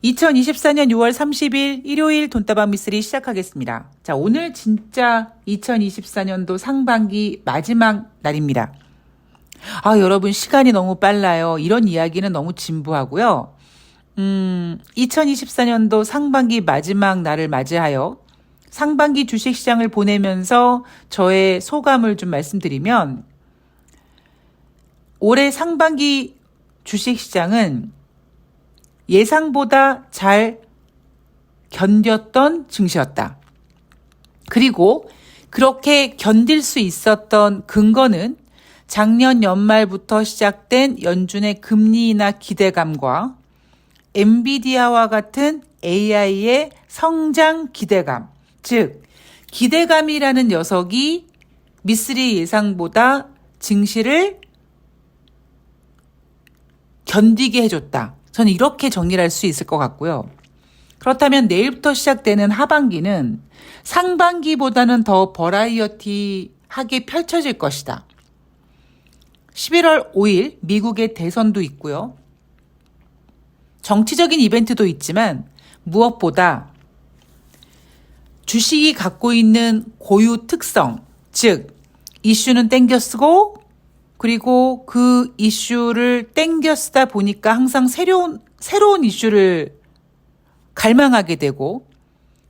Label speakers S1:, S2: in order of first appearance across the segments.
S1: 2024년 6월 30일 일요일 돈다방 미쓰리 시작하겠습니다. 자, 오늘 진짜 2024년도 상반기 마지막 날입니다. 여러분 시간이 너무 빨라요. 이런 이야기는 너무 진부하고요. 2024년도 상반기 마지막 날을 맞이하여 상반기 주식시장을 보내면서 저의 소감을 좀 말씀드리면 올해 상반기 주식시장은 예상보다 잘 견뎠던 증시였다. 그리고 그렇게 견딜 수 있었던 근거는 작년 연말부터 시작된 연준의 금리 인하 기대감과 엔비디아와 같은 AI의 성장 기대감, 즉 기대감이라는 녀석이 미쓰리 예상보다 증시를 견디게 해줬다. 저는 이렇게 정리를 할 수 있을 것 같고요. 그렇다면 내일부터 시작되는 하반기는 상반기보다는 더 버라이어티하게 펼쳐질 것이다. 11월 5일 미국의 대선도 있고요. 정치적인 이벤트도 있지만 무엇보다 주식이 갖고 있는 고유 특성, 즉 이슈는 땡겨 쓰고 그리고 그 이슈를 땡겨 쓰다 보니까 항상 새로운 이슈를 갈망하게 되고,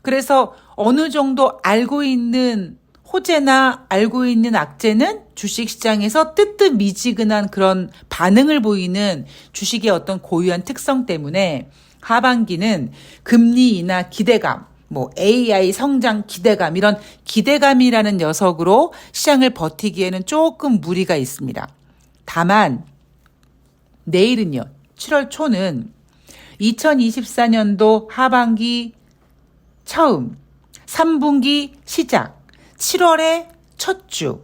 S1: 그래서 어느 정도 알고 있는 호재나 알고 있는 악재는 주식시장에서 뜨뜻미지근한 그런 반응을 보이는 주식의 어떤 고유한 특성 때문에 하반기는 금리 인하 기대감, AI 성장 기대감, 이런 기대감이라는 녀석으로 시장을 버티기에는 조금 무리가 있습니다. 다만 내일은요, 7월 초는 2024년도 하반기 처음, 3분기 시작, 7월의 첫 주,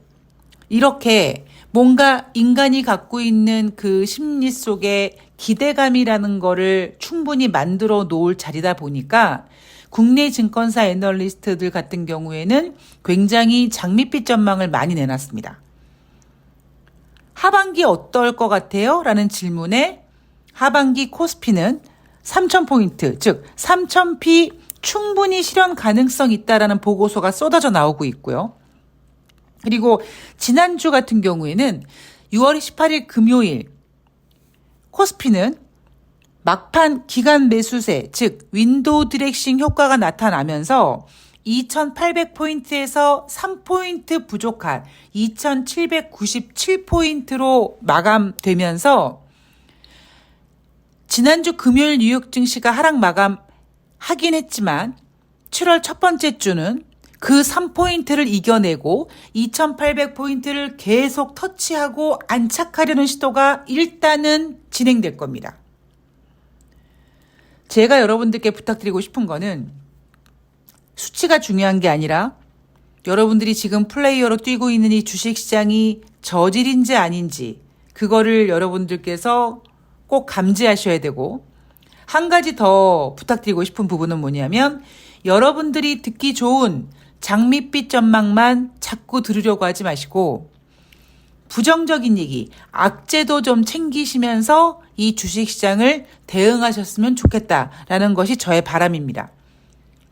S1: 이렇게 뭔가 인간이 갖고 있는 그 심리 속에 기대감이라는 거를 충분히 만들어 놓을 자리다 보니까 국내 증권사 애널리스트들 같은 경우에는 굉장히 장밋빛 전망을 많이 내놨습니다. 하반기 어떨 것 같아요? 라는 질문에 하반기 코스피는 3,000포인트, 즉 3,000피 충분히 실현 가능성 있다라는 보고서가 쏟아져 나오고 있고요. 그리고 지난주 같은 경우에는 6월 18일 금요일 코스피는 막판 기간 매수세, 즉 윈도우 디렉싱 효과가 나타나면서 2,800포인트에서 3포인트 부족한 2,797포인트로 마감되면서 지난주 금요일 뉴욕 증시가 하락 마감하긴 했지만 7월 첫 번째 주는 그 3포인트를 이겨내고 2,800포인트를 계속 터치하고 안착하려는 시도가 일단은 진행될 겁니다. 제가 여러분들께 부탁드리고 싶은 거는 수치가 중요한 게 아니라 여러분들이 지금 플레이어로 뛰고 있는 이 주식시장이 저질인지 아닌지 그거를 여러분들께서 꼭 감지하셔야 되고, 한 가지 더 부탁드리고 싶은 부분은 뭐냐면 여러분들이 듣기 좋은 장밋빛 전망만 자꾸 들으려고 하지 마시고 부정적인 얘기, 악재도 좀 챙기시면서 이 주식시장을 대응하셨으면 좋겠다라는 것이 저의 바람입니다.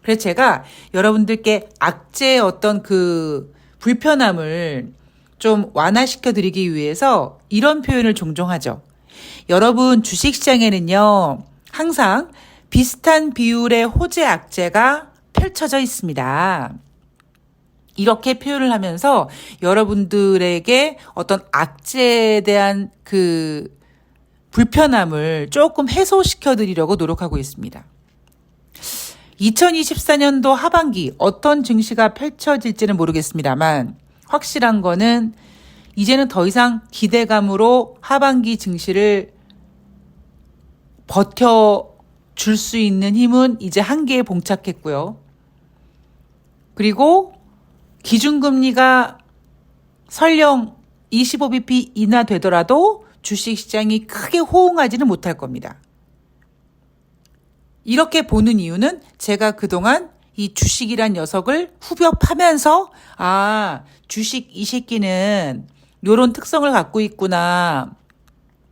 S1: 그래서 제가 여러분들께 악재의 어떤 그 불편함을 좀 완화시켜 드리기 위해서 이런 표현을 종종 하죠. 여러분, 주식시장에는요, 항상 비슷한 비율의 호재 악재가 펼쳐져 있습니다. 이렇게 표현을 하면서 여러분들에게 어떤 악재에 대한 그 불편함을 조금 해소시켜 드리려고 노력하고 있습니다. 2024년도 하반기 어떤 증시가 펼쳐질지는 모르겠습니다만 확실한 거는 이제는 더 이상 기대감으로 하반기 증시를 버텨줄 수 있는 힘은 이제 한계에 봉착했고요. 그리고 기준금리가 설령 25bp 인하되더라도 주식시장이 크게 호응하지는 못할 겁니다. 이렇게 보는 이유는 제가 그동안 이 주식이란 녀석을 후벼 파면서 주식 이 새끼는 이런 특성을 갖고 있구나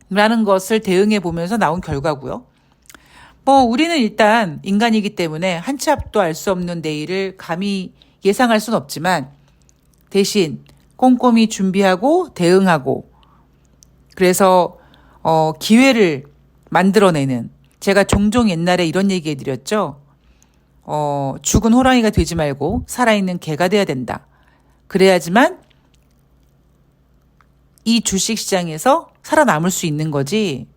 S1: 라는 것을 대응해 보면서 나온 결과고요. 뭐 우리는 일단 인간이기 때문에 한 치 앞도 알 수 없는 내일을 감히 예상할 순 없지만 대신 꼼꼼히 준비하고 대응하고 그래서 기회를 만들어내는 제가 종종 옛날에 이런 얘기 해드렸죠. 죽은 호랑이가 되지 말고 살아있는 개가 돼야 된다. 그래야지만 이 주식시장에서 살아남을 수 있는 거지.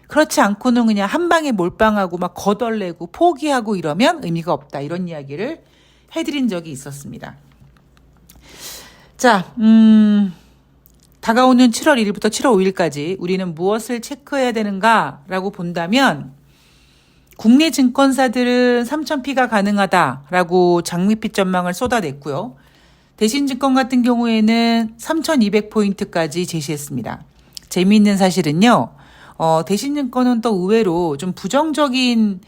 S1: 그렇지 않고는 그냥 한 방에 몰빵하고 막 거덜내고 포기하고 이러면 의미가 없다. 이런 이야기를 해드린 적이 있었습니다. 자, 다가오는 7월 1일부터 7월 5일까지 우리는 무엇을 체크해야 되는가라고 본다면 국내 증권사들은 3,000피가 가능하다라고 장밋빛 전망을 쏟아냈고요. 대신증권 같은 경우에는 3,200포인트까지 제시했습니다. 재미있는 사실은요. 대신증권은 또 의외로 좀 부정적인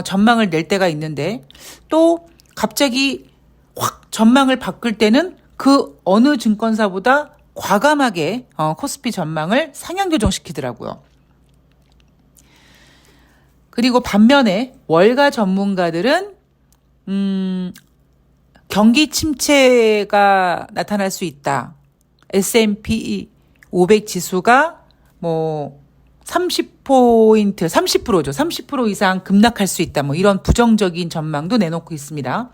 S1: 전망을 낼 때가 있는데 또 갑자기 확 전망을 바꿀 때는 그 어느 증권사보다 과감하게 코스피 전망을 상향 조정시키더라고요. 그리고 반면에 월가 전문가들은 경기 침체가 나타날 수 있다. S&P 500 지수가 뭐 30포인트, 30%죠. 30% 이상 급락할 수 있다. 뭐 이런 부정적인 전망도 내놓고 있습니다.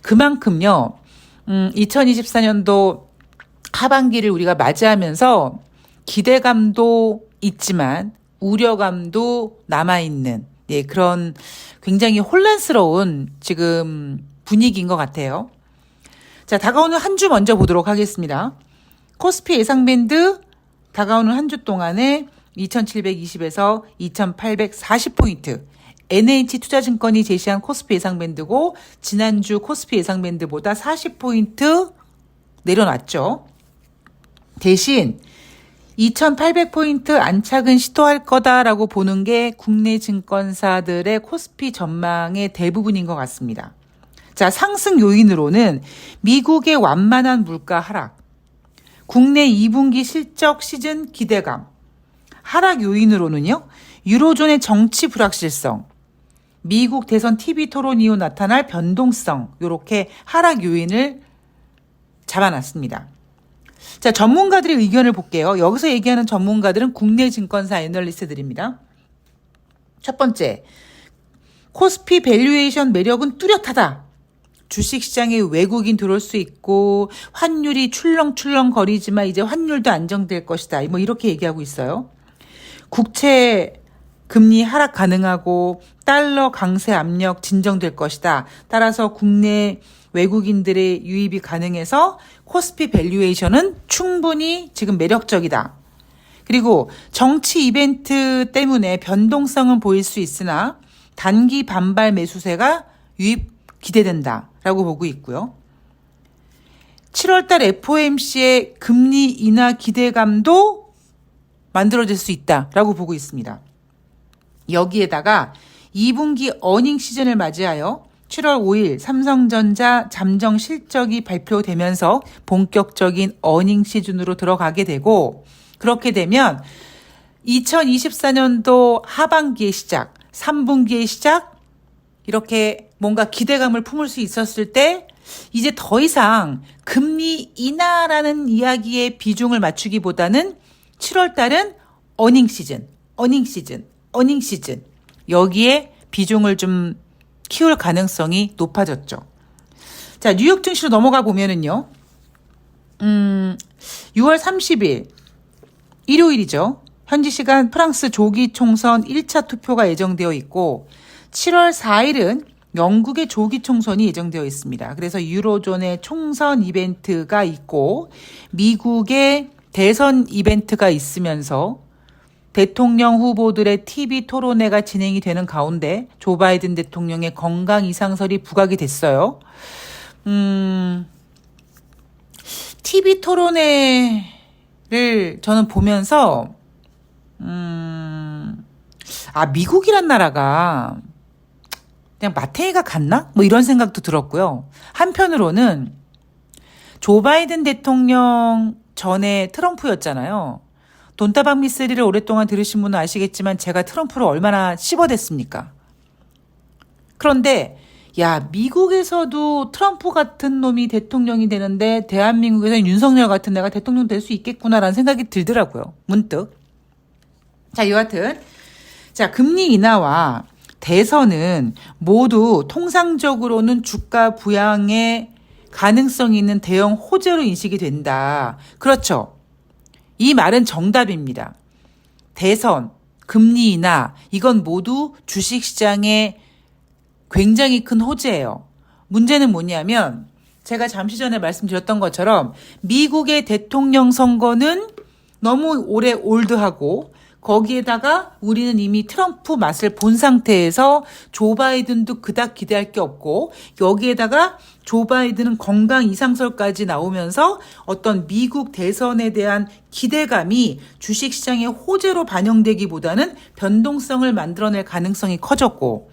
S1: 그만큼요. 2024년도 하반기를 우리가 맞이하면서 기대감도 있지만 우려감도 남아있는 그런 굉장히 혼란스러운 지금 분위기인 것 같아요. 자, 다가오는 한 주 먼저 보도록 하겠습니다. 코스피 예상밴드 다가오는 한 주 동안에 2720에서 2840포인트. NH투자증권이 제시한 코스피 예상밴드고 지난주 코스피 예상밴드보다 40포인트 내려놨죠. 대신 2800포인트 안착은 시도할 거다라고 보는 게 국내 증권사들의 코스피 전망의 대부분인 것 같습니다. 자, 상승 요인으로는 미국의 완만한 물가 하락, 국내 2분기 실적 시즌 기대감, 하락 요인으로는요, 유로존의 정치 불확실성, 미국 대선 TV 토론 이후 나타날 변동성, 이렇게 하락 요인을 잡아놨습니다. 자, 전문가들의 의견을 볼게요. 여기서 얘기하는 전문가들은 국내 증권사 애널리스트들입니다. 첫 번째, 코스피 밸류에이션 매력은 뚜렷하다. 주식시장에 외국인 들어올 수 있고 환율이 출렁출렁 거리지만 이제 환율도 안정될 것이다. 뭐 이렇게 얘기하고 있어요. 국채 금리 하락 가능하고 달러 강세 압력 진정될 것이다. 따라서 국내 외국인들의 유입이 가능해서 코스피 밸류에이션은 충분히 지금 매력적이다. 그리고 정치 이벤트 때문에 변동성은 보일 수 있으나 단기 반발 매수세가 유입 기대된다라고 보고 있고요. 7월달 FOMC의 금리 인하 기대감도 만들어질 수 있다라고 보고 있습니다. 여기에다가 2분기 어닝 시즌을 맞이하여 7월 5일 삼성전자 잠정 실적이 발표되면서 본격적인 어닝 시즌으로 들어가게 되고 그렇게 되면 2024년도 하반기의 시작, 3분기의 시작 이렇게 뭔가 기대감을 품을 수 있었을 때 이제 더 이상 금리 인하라는 이야기에 비중을 맞추기보다는 7월 달은 어닝 시즌 여기에 비중을 좀 키울 가능성이 높아졌죠. 자, 뉴욕 증시로 넘어가 보면은요. 6월 30일 일요일이죠. 현지 시간 프랑스 조기 총선 1차 투표가 예정되어 있고 7월 4일은 영국의 조기 총선이 예정되어 있습니다. 그래서 유로존의 총선 이벤트가 있고 미국의 대선 이벤트가 있으면서 대통령 후보들의 TV 토론회가 진행이 되는 가운데 조 바이든 대통령의 건강 이상설이 부각이 됐어요. TV 토론회를 저는 보면서 미국이란 나라가 그냥 마탱이가 같나? 뭐 이런 생각도 들었고요. 한편으로는 조 바이든 대통령 전에 트럼프였잖아요. 돈다방 미쓰리를 오랫동안 들으신 분은 아시겠지만 제가 트럼프를 얼마나 씹어댔습니까? 그런데 야, 미국에서도 트럼프 같은 놈이 대통령이 되는데 대한민국에서는 윤석열 같은 애가 대통령 될 수 있겠구나라는 생각이 들더라고요. 문득. 자, 여하튼 자, 금리 인하와 대선은 모두 통상적으로는 주가 부양의 가능성이 있는 대형 호재로 인식이 된다. 그렇죠. 이 말은 정답입니다. 대선, 금리 인하, 이건 모두 주식시장의 굉장히 큰 호재예요. 문제는 뭐냐면 제가 잠시 전에 말씀드렸던 것처럼 미국의 대통령 선거는 너무 오래 올드하고 거기에다가 우리는 이미 트럼프 맛을 본 상태에서 조 바이든도 그닥 기대할 게 없고 여기에다가 조 바이든은 건강 이상설까지 나오면서 어떤 미국 대선에 대한 기대감이 주식시장의 호재로 반영되기보다는 변동성을 만들어낼 가능성이 커졌고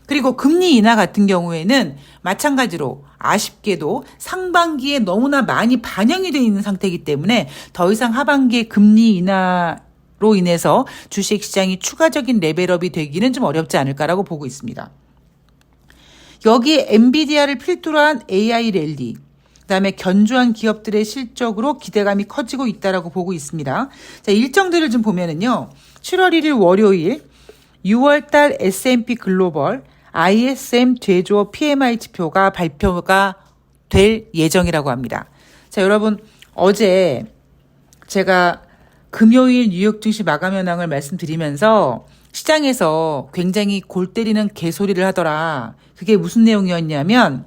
S1: 그리고 금리 인하 같은 경우에는 마찬가지로 아쉽게도 상반기에 너무나 많이 반영이 되어 있는 상태이기 때문에 더 이상 하반기에 금리 인하로 인해서 주식시장이 추가적인 레벨업이 되기는 좀 어렵지 않을까라고 보고 있습니다. 여기에 엔비디아를 필두로 한 AI 랠리, 그다음에 견조한 기업들의 실적으로 기대감이 커지고 있다라고 보고 있습니다. 자, 일정들을 좀 보면은요. 7월 1일 월요일 6월달 S&P 글로벌 ISM 제조업 PMI 지표가 발표가 될 예정이라고 합니다. 자, 여러분 어제 제가 금요일 뉴욕 증시 마감 현황을 말씀드리면서 시장에서 굉장히 골 때리는 개소리를 하더라. 그게 무슨 내용이었냐면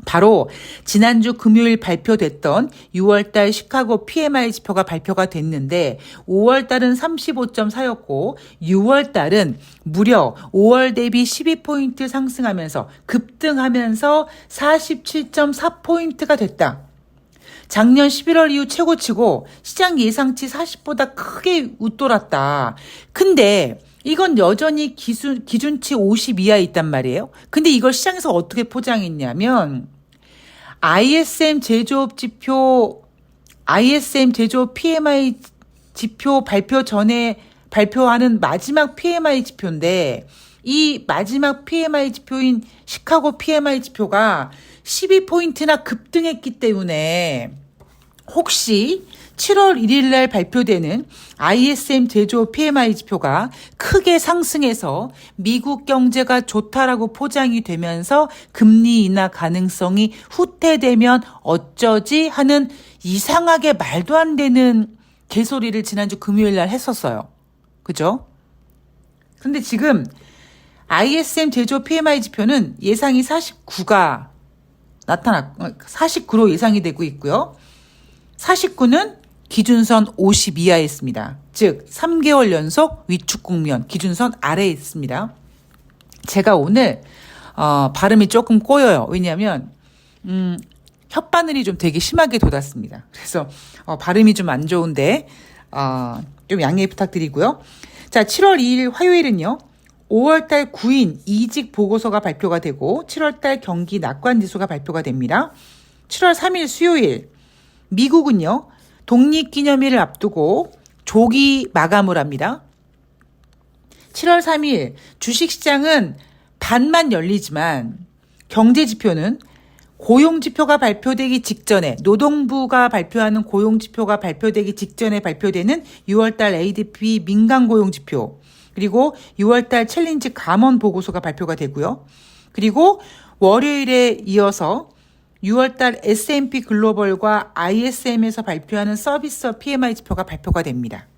S1: 바로 지난주 금요일 발표됐던 6월달 시카고 PMI 지표가 발표가 됐는데 5월달은 35.4였고 6월달은 무려 5월 대비 12포인트 상승하면서 급등하면서 47.4포인트가 됐다. 작년 11월 이후 최고치고 시장 예상치 40보다 크게 웃돌았다. 근데 이건 여전히 기준치 50 이하에 있단 말이에요. 근데 이걸 시장에서 어떻게 포장했냐면 ISM 제조업 PMI 지표 발표 전에 발표하는 마지막 PMI 지표인데 이 마지막 PMI 지표인 시카고 PMI 지표가 12포인트나 급등했기 때문에 혹시 7월 1일 날 발표되는 ISM 제조업 PMI 지표가 크게 상승해서 미국 경제가 좋다라고 포장이 되면서 금리 인하 가능성이 후퇴되면 어쩌지 하는 이상하게 말도 안 되는 개소리를 지난주 금요일 날 했었어요. 그죠? 근데 지금 ISM 제조업 PMI 지표는 예상이 49가 49로 예상이 되고 있고요. 49는 기준선 50 이하에 있습니다. 즉 3개월 연속 위축 국면 기준선 아래에 있습니다. 제가 오늘 발음이 조금 꼬여요. 왜냐하면 혓바늘이 좀 되게 심하게 돋았습니다. 그래서 발음이 좀 안 좋은데 좀 양해 부탁드리고요. 자, 7월 2일 화요일은요. 5월달 구인 이직 보고서가 발표가 되고 7월달 경기 낙관 지수가 발표가 됩니다. 7월 3일 수요일 미국은요. 독립기념일을 앞두고 조기 마감을 합니다. 7월 3일 주식시장은 반만 열리지만 경제지표는 고용지표가 발표되기 직전에 노동부가 발표하는 고용지표가 발표되기 직전에 발표되는 6월달 ADP 민간고용지표 그리고 6월달 챌린지 감원 보고서가 발표가 되고요. 그리고 월요일에 이어서 6월달 S&P 글로벌과 ISM에서 발표하는 서비스업 PMI 지표가 발표가 됩니다.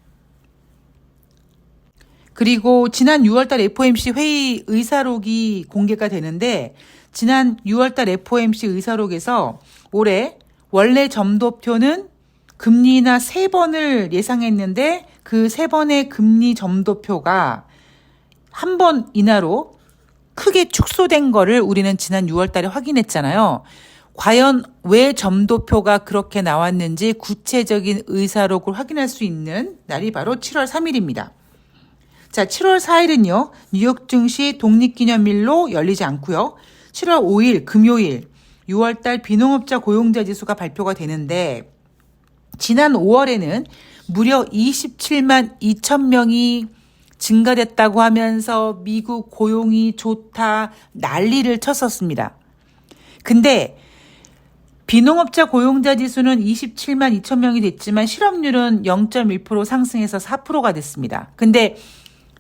S1: 그리고 지난 6월달 FOMC 회의 의사록이 공개가 되는데 지난 6월달 FOMC 의사록에서 올해 원래 점도표는 금리 인하 3번을 예상했는데 그 3번의 금리 점도표가 한 번 인하로 크게 축소된 거를 우리는 지난 6월달에 확인했잖아요. 과연 왜 점도표가 그렇게 나왔는지 구체적인 의사록을 확인할 수 있는 날이 바로 7월 3일입니다. 자, 7월 4일은요. 뉴욕 증시 독립기념일로 열리지 않고요. 7월 5일 금요일 6월달 비농업자 고용자 지수가 발표가 되는데 지난 5월에는 무려 27만 2천 명이 증가됐다고 하면서 미국 고용이 좋다 난리를 쳤었습니다. 근데 비농업자 고용자 지수는 27만 2천 명이 됐지만 실업률은 0.1% 상승해서 4%가 됐습니다. 근데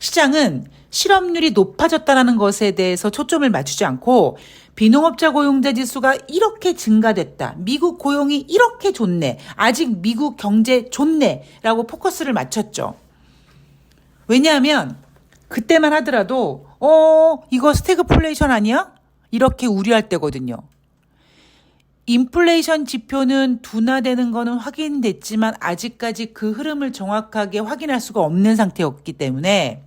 S1: 시장은 실업률이 높아졌다는 것에 대해서 초점을 맞추지 않고 비농업자 고용자 지수가 이렇게 증가됐다. 미국 고용이 이렇게 좋네. 아직 미국 경제 좋네. 라고 포커스를 맞췄죠. 왜냐하면 그때만 하더라도 이거 스태그플레이션 아니야? 이렇게 우려할 때거든요. 인플레이션 지표는 둔화되는 거는 확인됐지만 아직까지 그 흐름을 정확하게 확인할 수가 없는 상태였기 때문에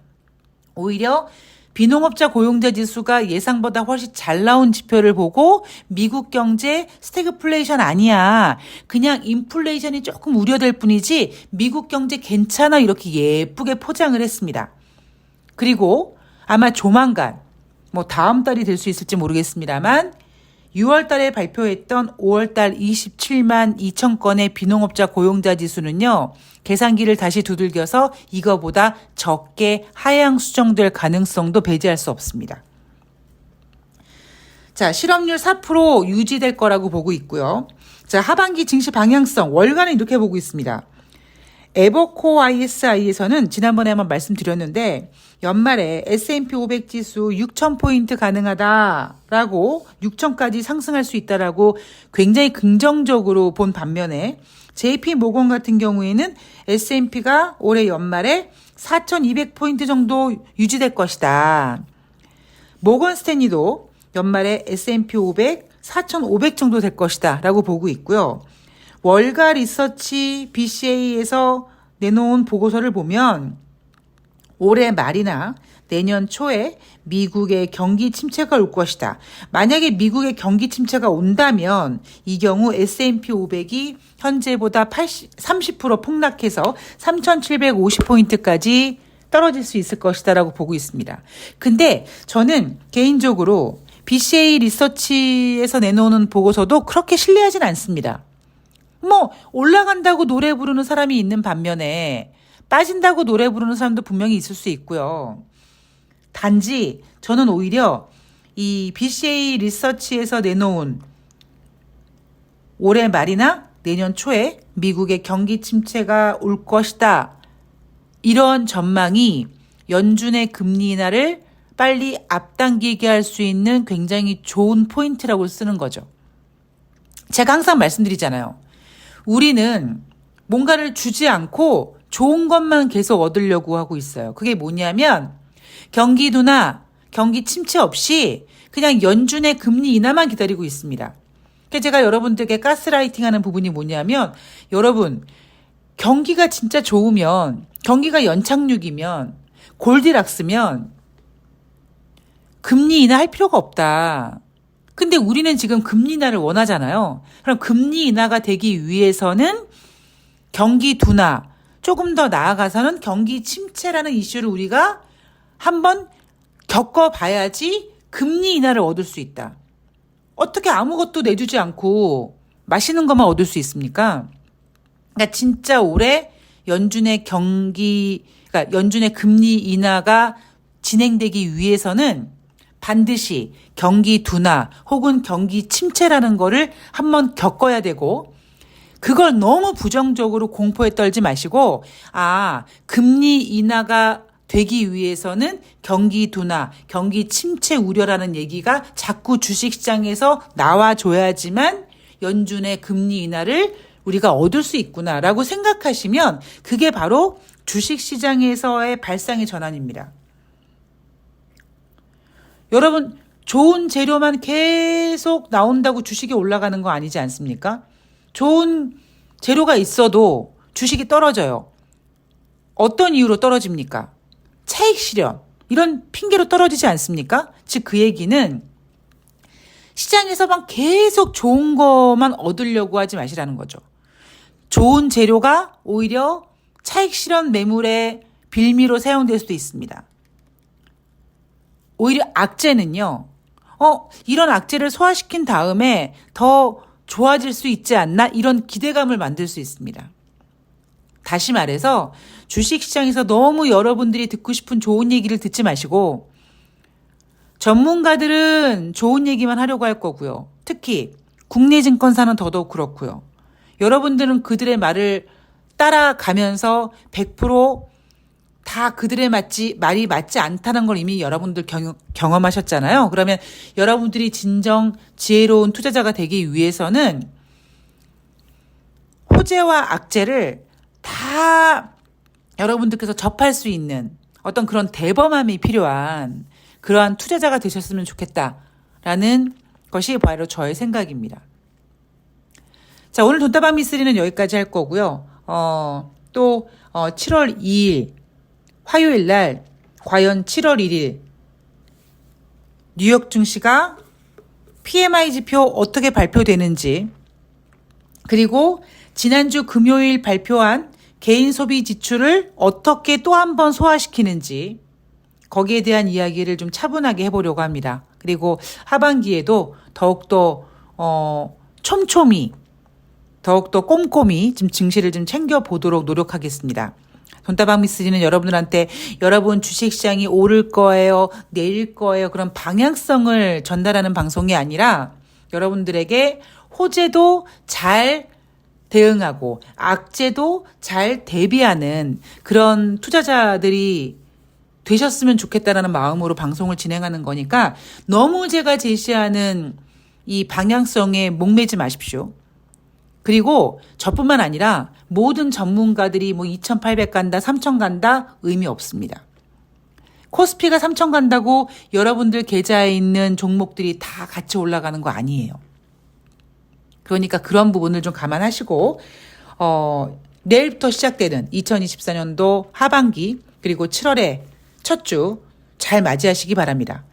S1: 오히려 비농업자 고용자 지수가 예상보다 훨씬 잘 나온 지표를 보고 미국 경제 스태그플레이션 아니야. 그냥 인플레이션이 조금 우려될 뿐이지 미국 경제 괜찮아 이렇게 예쁘게 포장을 했습니다. 그리고 아마 조만간 다음 달이 될 수 있을지 모르겠습니다만 6월 달에 발표했던 5월 달 27만 2천 건의 비농업자 고용자 지수는요. 계산기를 다시 두들겨서 이거보다 적게 하향 수정될 가능성도 배제할 수 없습니다. 자, 실업률 4% 유지될 거라고 보고 있고요. 자, 하반기 증시 방향성 월간은 이렇게 보고 있습니다. 에버코 ISI에서는 지난번에 한번 말씀드렸는데 연말에 S&P 500 지수 6,000포인트 가능하다라고 6,000까지 상승할 수 있다라고 굉장히 긍정적으로 본 반면에 JP 모건 같은 경우에는 S&P가 올해 연말에 4,200포인트 정도 유지될 것이다. 모건 스탠리도 연말에 S&P 500 4,500 정도 될 것이다 라고 보고 있고요. 월가 리서치 BCA에서 내놓은 보고서를 보면 올해 말이나 내년 초에 미국의 경기 침체가 올 것이다. 만약에 미국의 경기 침체가 온다면 이 경우 S&P 500이 현재보다 30% 폭락해서 3,750포인트까지 떨어질 수 있을 것이다라고 보고 있습니다. 근데 저는 개인적으로 BCA 리서치에서 내놓는 보고서도 그렇게 신뢰하진 않습니다. 올라간다고 노래 부르는 사람이 있는 반면에 빠진다고 노래 부르는 사람도 분명히 있을 수 있고요. 단지 저는 오히려 이 BCA 리서치에서 내놓은 올해 말이나 내년 초에 미국의 경기 침체가 올 것이다. 이런 전망이 연준의 금리 인하를 빨리 앞당기게 할 수 있는 굉장히 좋은 포인트라고 쓰는 거죠. 제가 항상 말씀드리잖아요. 우리는 뭔가를 주지 않고 좋은 것만 계속 얻으려고 하고 있어요. 그게 뭐냐면 경기 둔화, 경기 침체 없이 그냥 연준의 금리 인하만 기다리고 있습니다. 그래서 제가 여러분들께 가스라이팅 하는 부분이 뭐냐면 여러분 경기가 진짜 좋으면 경기가 연착륙이면 골디락스면 금리 인하 할 필요가 없다. 근데 우리는 지금 금리 인하를 원하잖아요. 그럼 금리 인하가 되기 위해서는 경기 둔화, 조금 더 나아가서는 경기 침체라는 이슈를 우리가 한번 겪어봐야지 금리 인하를 얻을 수 있다. 어떻게 아무것도 내주지 않고 맛있는 것만 얻을 수 있습니까? 그러니까 진짜 올해 연준의 연준의 금리 인하가 진행되기 위해서는 반드시 경기 둔화 혹은 경기 침체라는 거를 한번 겪어야 되고 그걸 너무 부정적으로 공포에 떨지 마시고 금리 인하가 되기 위해서는 경기 둔화, 경기 침체 우려라는 얘기가 자꾸 주식시장에서 나와줘야지만 연준의 금리 인하를 우리가 얻을 수 있구나라고 생각하시면 그게 바로 주식시장에서의 발상의 전환입니다. 여러분 좋은 재료만 계속 나온다고 주식이 올라가는 거 아니지 않습니까? 좋은 재료가 있어도 주식이 떨어져요. 어떤 이유로 떨어집니까? 차익 실현 이런 핑계로 떨어지지 않습니까? 즉 그 얘기는 시장에서만 계속 좋은 것만 얻으려고 하지 마시라는 거죠. 좋은 재료가 오히려 차익 실현 매물의 빌미로 사용될 수도 있습니다. 오히려 악재는요. 이런 악재를 소화시킨 다음에 더 좋아질 수 있지 않나? 이런 기대감을 만들 수 있습니다. 다시 말해서 주식시장에서 너무 여러분들이 듣고 싶은 좋은 얘기를 듣지 마시고 전문가들은 좋은 얘기만 하려고 할 거고요. 특히 국내 증권사는 더더욱 그렇고요. 여러분들은 그들의 말을 따라가면서 100%다 그들의 말이 맞지 않다는 걸 이미 여러분들 경험하셨잖아요. 그러면 여러분들이 진정 지혜로운 투자자가 되기 위해서는 호재와 악재를 다 여러분들께서 접할 수 있는 어떤 그런 대범함이 필요한 그러한 투자자가 되셨으면 좋겠다라는 것이 바로 저의 생각입니다. 자, 오늘 돈다방 미쓰리는 여기까지 할 거고요. 또 7월 2일 화요일 날 과연 7월 1일 뉴욕 증시가 PMI 지표 어떻게 발표되는지, 그리고 지난주 금요일 발표한 개인 소비 지출을 어떻게 또 한 번 소화시키는지, 거기에 대한 이야기를 좀 차분하게 해보려고 합니다. 그리고 하반기에도 더욱더 촘촘히, 더욱더 꼼꼼히 좀 증시를 좀 챙겨보도록 노력하겠습니다. 돈다방 미쓰리는 여러분들한테 여러분 주식시장이 오를 거예요, 내릴 거예요, 그런 방향성을 전달하는 방송이 아니라 여러분들에게 호재도 잘 대응하고 악재도 잘 대비하는 그런 투자자들이 되셨으면 좋겠다라는 마음으로 방송을 진행하는 거니까 너무 제가 제시하는 이 방향성에 목매지 마십시오. 그리고 저뿐만 아니라 모든 전문가들이 뭐 2,800 간다, 3,000 간다 의미 없습니다. 코스피가 3,000 간다고 여러분들 계좌에 있는 종목들이 다 같이 올라가는 거 아니에요. 그러니까 그런 부분을 좀 감안하시고 내일부터 시작되는 2024년도 하반기 그리고 7월에 첫 주 잘 맞이하시기 바랍니다.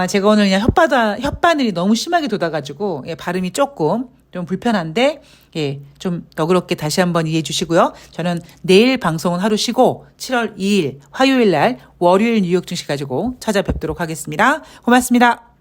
S1: 제가 오늘 그냥 혓바늘이 너무 심하게 돋아가지고 발음이 조금 좀 불편한데 좀 너그럽게 다시 한번 이해해 주시고요. 저는 내일 방송은 하루 쉬고 7월 2일 화요일 날 월요일 뉴욕 증시 가지고 찾아뵙도록 하겠습니다. 고맙습니다.